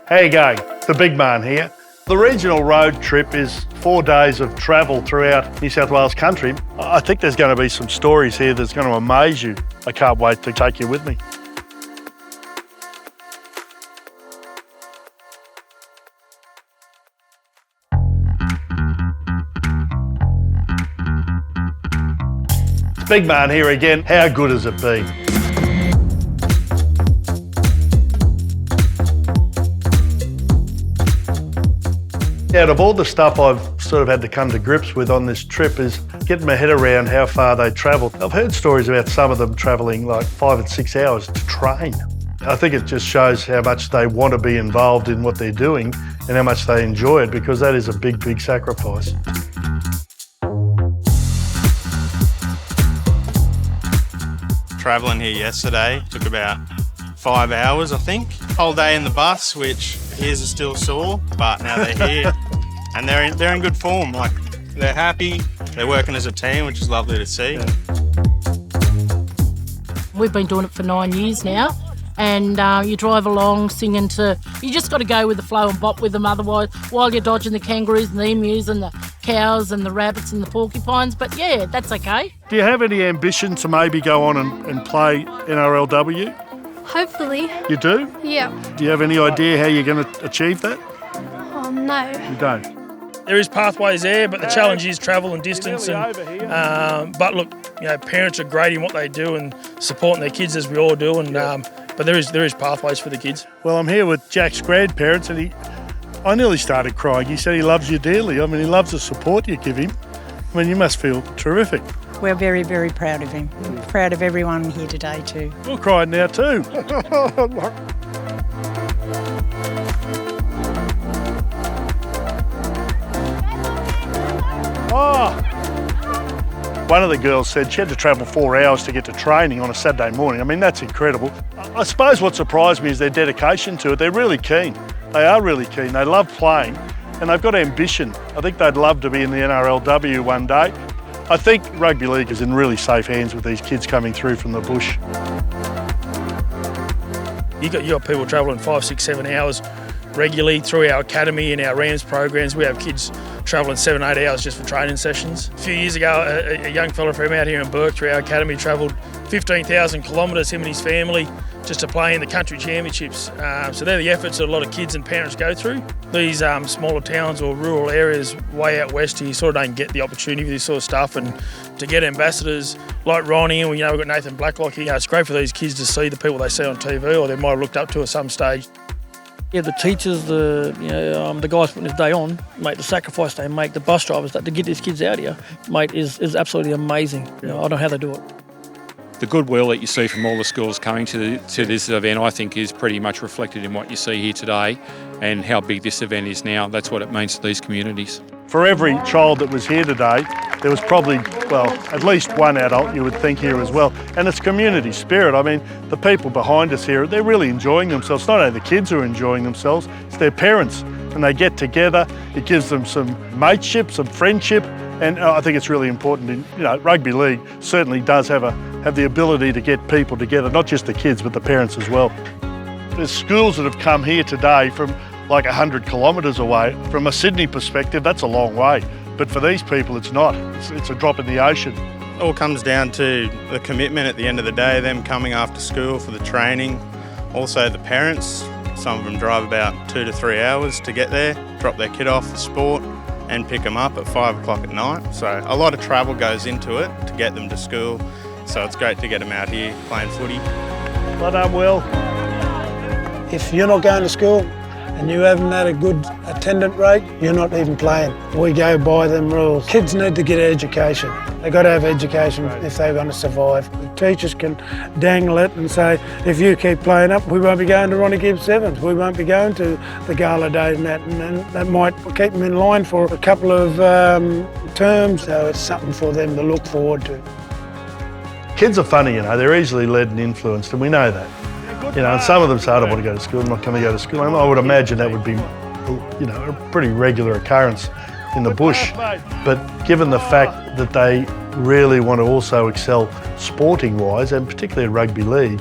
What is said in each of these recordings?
How you going? The big man here. The regional road trip is 4 days of travel throughout New South Wales country. I think there's going to be some stories here that's going to amaze you. I can't wait to take you with me. It's big man here again. How good has it been? Out of all the stuff I've sort of had to come to grips with on this trip is getting my head around how far they travel. I've heard stories about some of them travelling like 5 and 6 hours to train. I think it just shows how much they want to be involved in what they're doing and how much they enjoy it, because that is a big, big sacrifice. Travelling here yesterday took about 5 hours, I think. Whole day in the bus, which ears are still sore, but now they're here and they're in good form. Like, they're happy, they're working as a team, which is lovely to see. Yeah. We've been doing it for 9 years now, and you drive along singing to. You just got to go with the flow and bop with them. Otherwise, while you're dodging the kangaroos and the emus and the cows and the rabbits and the porcupines. But yeah, that's okay. Do you have any ambition to maybe go on and play NRLW? Hopefully. You do? Yeah. Do you have any idea how you're going to achieve that? No. You don't? There is pathways there, but the challenge is travel and distance. But look, parents are great in what they do and supporting their kids as we all do. And but there is pathways for the kids. Well, I'm here with Jack's grandparents, and I nearly started crying. He said he loves you dearly. I mean, he loves the support you give him. I mean, you must feel terrific. We're very, very proud of him. Proud of everyone here today too. We're crying now too. One of the girls said she had to travel 4 hours to get to training on a Saturday morning. I mean, that's incredible. I suppose what surprised me is their dedication to it. They're really keen. They are really keen. They love playing and they've got ambition. I think they'd love to be in the NRLW one day. I think rugby league is in really safe hands with these kids coming through from the bush. You got people travelling 5, 6, 7 hours regularly through our academy and our RAMS programs. We have kids travelling 7, 8 hours just for training sessions. A few years ago, a young fella from out here in Burke through our academy travelled 15,000 kilometres, him and his family, just to play in the country championships. So they're the efforts that a lot of kids and parents go through. These smaller towns or rural areas way out west, you sort of don't get the opportunity for this sort of stuff. And to get ambassadors like Ronnie, and we've got Nathan Blacklock here, it's great for these kids to see the people they see on TV or they might have looked up to at some stage. Yeah, the teachers, the guys putting this day on, mate, the sacrifice they make, the bus drivers to get these kids out here, mate, is absolutely amazing. I don't know how they do it. The goodwill that you see from all the schools coming to this event, I think, is pretty much reflected in what you see here today and how big this event is now. That's what it means to these communities. For every child that was here today, there was probably, well, at least one adult you would think here as well. And it's community spirit. I mean, the people behind us here, they're really enjoying themselves. Not only the kids who are enjoying themselves, it's their parents. And they get together, it gives them some mateship, some friendship. And I think it's really important. Rugby league certainly does have the ability to get people together, not just the kids, but the parents as well. There's schools that have come here today from like 100 kilometres away. From a Sydney perspective, that's a long way. But for these people, it's not. It's a drop in the ocean. It all comes down to the commitment at the end of the day, them coming after school for the training. Also the parents, some of them drive about 2 to 3 hours to get there, drop their kid off for sport and pick them up at 5 o'clock at night. So a lot of travel goes into it to get them to school. So it's great to get them out here playing footy. Well done, Will. If you're not going to school and you haven't had a good attendance rate, you're not even playing. We go by them rules. Kids need to get education. They've got to have education if they're going to survive. The teachers can dangle it and say, if you keep playing up, we won't be going to Ronnie Gibbs Sevens. We won't be going to the gala day and that might keep them in line for a couple of terms. So it's something for them to look forward to. Kids are funny, they're easily led and influenced, and we know that. And some of them say, I don't want to go to school, I'm not going to go to school. And I would imagine that would be, a pretty regular occurrence in the bush. But given the fact that they really want to also excel sporting-wise, and particularly in rugby league,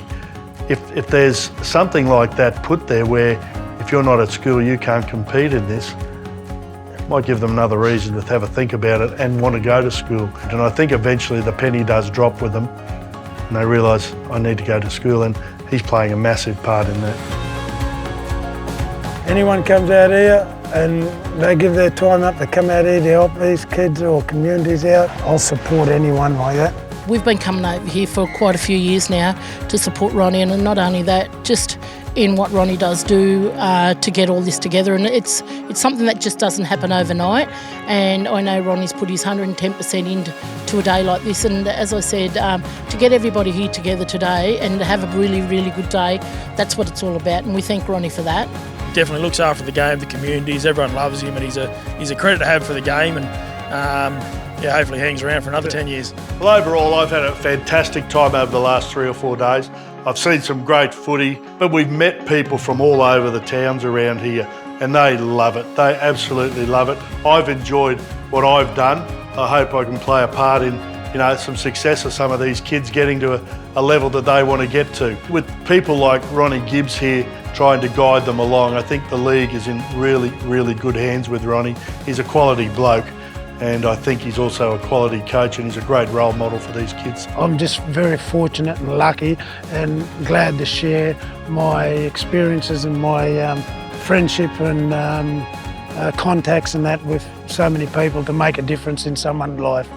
if there's something like that put there where if you're not at school, you can't compete in this. Might give them another reason to have a think about it and want to go to school. And I think eventually the penny does drop with them and they realise, I need to go to school, and he's playing a massive part in that. Anyone comes out here and they give their time up to come out here to help these kids or communities out, I'll support anyone like that. We've been coming over here for quite a few years now to support Ronnie, and not only that, just in what Ronnie does do to get all this together. And it's something that just doesn't happen overnight. And I know Ronnie's put his 110% into a day like this. And as I said, to get everybody here together today and to have a really, really good day, that's what it's all about. And we thank Ronnie for that. Definitely looks after the game, the communities, everyone loves him, and he's a credit to have for the game. And hopefully he hangs around for another 10 years. Well, overall, I've had a fantastic time over the last 3 or 4 days. I've seen some great footy, but we've met people from all over the towns around here, and they love it. They absolutely love it. I've enjoyed what I've done. I hope I can play a part in, some success of some of these kids getting to a level that they want to get to. With people like Ronnie Gibbs here trying to guide them along, I think the league is in really, really good hands with Ronnie. He's a quality bloke. And I think he's also a quality coach, and he's a great role model for these kids. I'm just very fortunate and lucky and glad to share my experiences and my friendship and contacts and that with so many people to make a difference in someone's life.